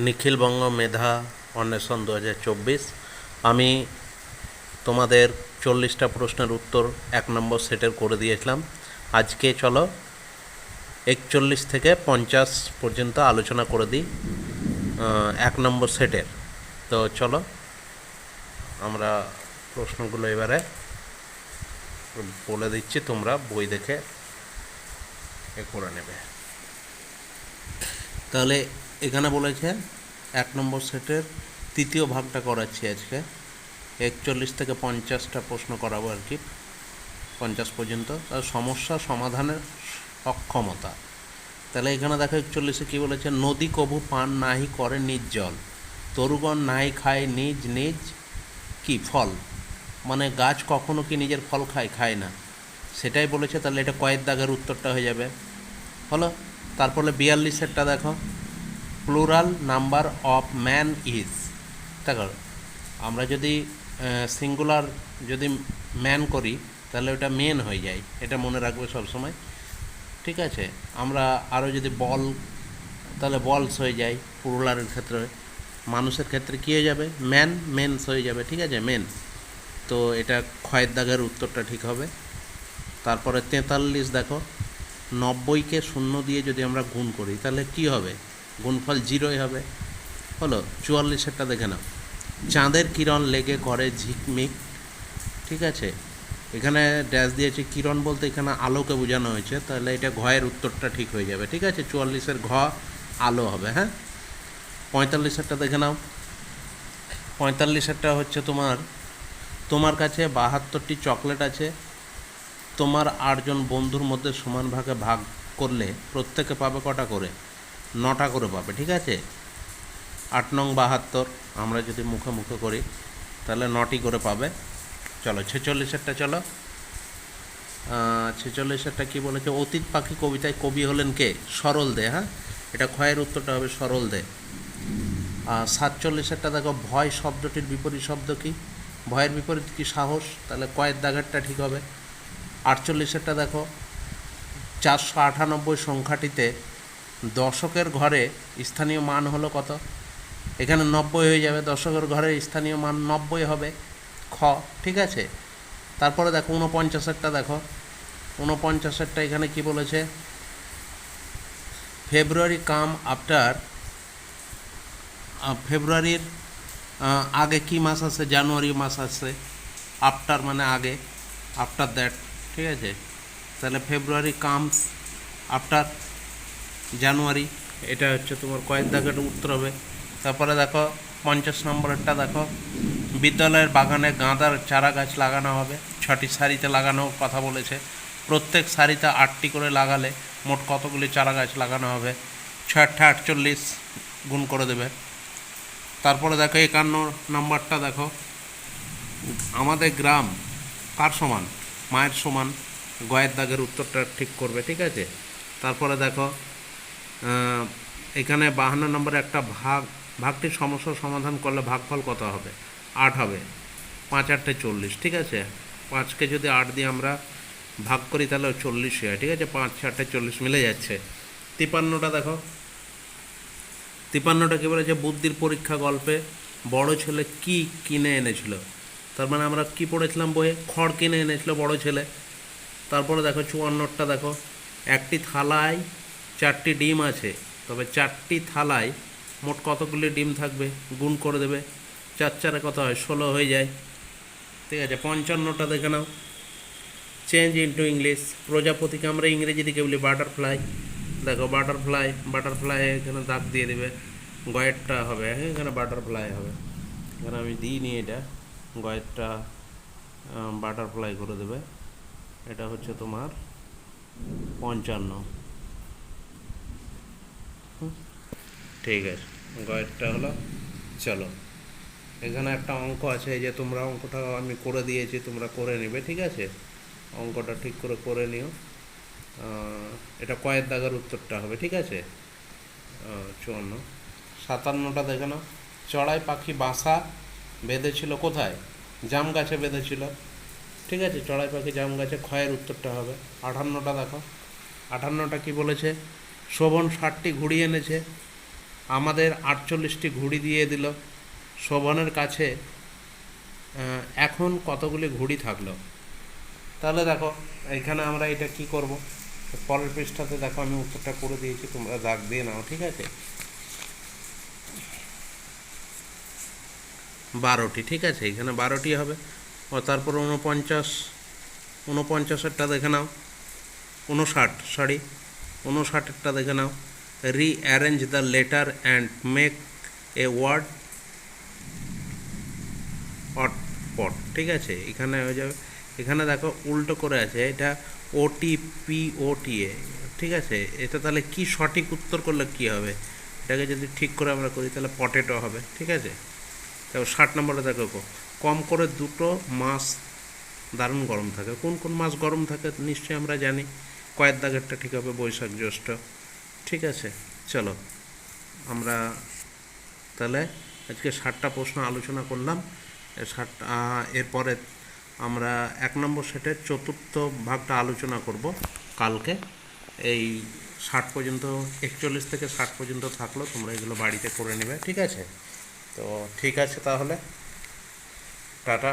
নিখিলবঙ্গ মেধা অন্বেষণ 2024। আমি তোমাদের 40টা প্রশ্নের উত্তর 1 নম্বর সেটের করে দিয়েছিলাম। আজকে চলো 41 থেকে 50 পর্যন্ত আলোচনা করে দিই 1 নম্বর সেটের। তো চলো আমরা প্রশ্নগুলো এবারে বলে দিচ্ছি, তোমরা বই দেখে করে নেবে। তাহলে এখানে বলেছে 1 নম্বর সেটের তৃতীয় ভাগটা করাচ্ছি আজকে। 41 থেকে 50টা প্রশ্ন করাবো আর কি, 50 পর্যন্ত। তার সমস্যা সমাধানের সক্ষমতা। তাহলে এখানে দেখো 41-এ কী বলেছে, নদী কভু পান নাহি করে নিজ জল, তরুগণ নাহি খায় নিজ নিজ কি ফল। মানে গাছ কখনো কি নিজের ফল খায় না, সেটাই বলেছে। তাহলে এটা কয়েক দাগের উত্তরটা হয়ে যাবে, হলো। তারপরে 42-এরটা দেখো, plural number of man is. দেখো আমরা যদি সিঙ্গুলার যদি ম্যান করি তাহলে ওটা মেন হয়ে যায়, এটা মনে রাখবে সবসময়, ঠিক আছে। আমরা আরও যদি বল, তাহলে বলস হয়ে যায় প্লুরালের ক্ষেত্রে। মানুষের ক্ষেত্রে কী হয়ে যাবে, মেন্স হয়ে যাবে, ঠিক আছে, মেন। তো এটা ক্ষয়ের দাগের উত্তরটা ঠিক হবে। তারপরে 43 দেখো, 90কে 0 দিয়ে যদি আমরা গুণ করি তাহলে কি হবে, গুণফল 0ই হবে, হলো। 44-এরটা দেখে নাও, চাঁদের কিরণ লেগে করে ঝিকমিক, ঠিক আছে। এখানে ড্যাশ দিয়েছে, কিরণ বলতে এখানে আলোকে বোঝানো হয়েছে, তাহলে এটা ঘয়ের উত্তরটা ঠিক হয়ে যাবে, ঠিক আছে। 44-এর ঘ আলো হবে, হ্যাঁ। 45-এরটা দেখে নাও, 45-এরটা হচ্ছে তোমার কাছে 72টি চকলেট আছে, তোমার 8 জন বন্ধুর মধ্যে সমান ভাগে ভাগ করলে প্রত্যেকে পাবে কটা করে, 9টা করে পাবে, ঠিক আছে। 8 নং 72 আমরা যদি মুখে মুখে করি তাহলে 9টি করে পাবে। চলো 46-এরটা, চলো 46-এরটা কী বলেছে, অতীত পাখি কবিতায় কবি হলেন কে, সরল দে, হ্যাঁ, এটা ক্ষয়ের উত্তরটা হবে সরল দে। 47-এরটা দেখো, ভয় শব্দটির বিপরীত শব্দ কি, ভয়ের বিপরীত কি, সাহস, তাহলে কয়ের দাগেরটা ঠিক হবে। 48-এরটা দেখো, 498 সংখ্যাটিতে দশকের ঘরে স্থানীয় মান হলো কত, এখানে 90 হয়ে যাবে, দশকের ঘরে স্থানীয় মান 90 হবে, খ, ঠিক আছে। তারপরে দেখো 49-এরটা দেখো, 49-এরটা এখানে কি বলেছে, ফেব্রুয়ারি কাম আফটার, ফেব্রুয়ারির আগে কি মাস আছে, জানুয়ারি মাস আছে, আফটার মানে আগে, আফটার দ্যাট, ঠিক আছে। তাহলে ফেব্রুয়ারি কামস আফটার জানুয়ারি, এটা হচ্ছে তোমার কয়েক দাগের উত্তর হবে। তারপরে দেখো 50 নম্বরেরটা দেখো, বিদ্যালয়ের বাগানে গাঁদার চারা গাছ লাগানো হবে, 6টি সারিতে লাগানোর কথা বলেছে, প্রত্যেক সারিতে 8টি করে লাগালে মোট কতগুলি চারা গাছ লাগানো হবে, 6-48 গুণ করে দেবে। তারপরে দেখো 51 নম্বরটা দেখো, আমাদের গ্রাম কার সমান, মায়ের সমান, গয়ের দাগের উত্তরটা ঠিক করবে, ঠিক আছে। তারপরে দেখো এখানে 52 নম্বরে একটা ভাগটির সমস্যার সমাধান করলে ভাগফল কত হবে, 8 হবে, 5-8 40, ঠিক আছে। 5কে যদি 8 দিয়ে আমরা ভাগ করি তাহলে 40 হয়, ঠিক আছে, 5-8 40 মিলে যাচ্ছে। 53টা দেখো, 53টা কী বলেছে, বুদ্ধির পরীক্ষা গল্পে বড় ছেলে কি কিনে এনেছিল, তার মানে আমরা কি পড়েছিলাম বইয়ে, খড় কিনে এনেছিল বড় ছেলে। তারপরে দেখো 54টা দেখো, একটি থালায় 4টি ডিম আছে, তবে 4টি থালায় মোট কতগুলি ডিম থাকবে, গুণ করে দেবে, 4-4 কত হয়, 16 হয়ে যায়, ঠিক আছে। 55টা দেখে নাও, চেঞ্জ ইন্টু ইংলিশ, প্রজাপতিকে আমরা ইংরেজি দিকে বলি বাটারফ্লাই, দেখো বাটারফ্লাই এখানে দাগ দিয়ে দেবে, গয়েরটা হবে, হ্যাঁ, এখানে বাটারফ্লাই হবে, এখানে আমি দিইনি এটা, গয়েরটা বাটারফ্লাই করে দেবে, এটা হচ্ছে তোমার 55, ঠিক আছে, গয়েরটা হলো। চলো এখানে একটা অঙ্ক আছে, এই যে তোমরা অঙ্কটা আমি করে দিয়েছি, তোমরা করে নেবে, ঠিক আছে, অঙ্কটা ঠিক করে করে নিও। এটা কয়েক দাগের উত্তরটা হবে, ঠিক আছে। 54, 57টা দেখে নাও, চড়াই পাখি বাসা বেঁধেছিল কোথায়, জাম গাছে বেঁধেছিল, ঠিক আছে, চড়াই পাখি জাম গাছে, ক্ষয়ের উত্তরটা হবে। 58টা দেখো, 58টা কি বলেছে, শোভন 60টি ঘুড়ি এনেছে, আমাদের 48টি ঘুড়ি দিয়ে দিল। শোভনের কাছে এখন কতগুলি ঘুড়ি থাকলো? তাহলে দেখো এখানে আমরা এটা কি করব, পরের পৃষ্ঠাতে দেখো আমি উত্তরটা করে দিয়েছি, তোমরা দাগ দিয়ে নাও, ঠিক আছে? 12টি, ঠিক আছে, এখানে 12টি হবে। ও তারপর 49এরটা দেখে নাও, 59এরটা দেখে নাও। Rearrange the letter and make a word ought pot, ঠিক আছে, এখানে হয়ে যাবে। এখানে দেখো উল্টো করে আছে, এটা OTPOTA, ঠিক আছে। এটা তাহলে কি সঠিক উত্তর করলে কি হবে? এটাকে যদি ঠিক করে আমরা করি তাহলে পটেটো হবে, ঠিক আছে। তারপর 60 নম্বরে দেখো, কম করে 2টো মাস দারুণ গরম থাকে। কোন কোন মাস গরম থাকে নিশ্চয়ই আমরা জানি। কয়ের দাগেরটা ঠিক হবে, বৈশাখ জ্যৈষ্ঠ, ঠিক আছে। চলো আমরা তাহলে আজকে 60টা প্রশ্ন আলোচনা করলাম। এরপরে আমরা 1 নম্বর সেটের চতুর্থ ভাগটা আলোচনা করব কালকে। এই 60 পর্যন্ত, 41 থেকে 60 পর্যন্ত থাকলো, তোমরা এগুলো বাড়িতে করে নেবে, ঠিক আছে। তো ঠিক আছে তাহলে, টাটা।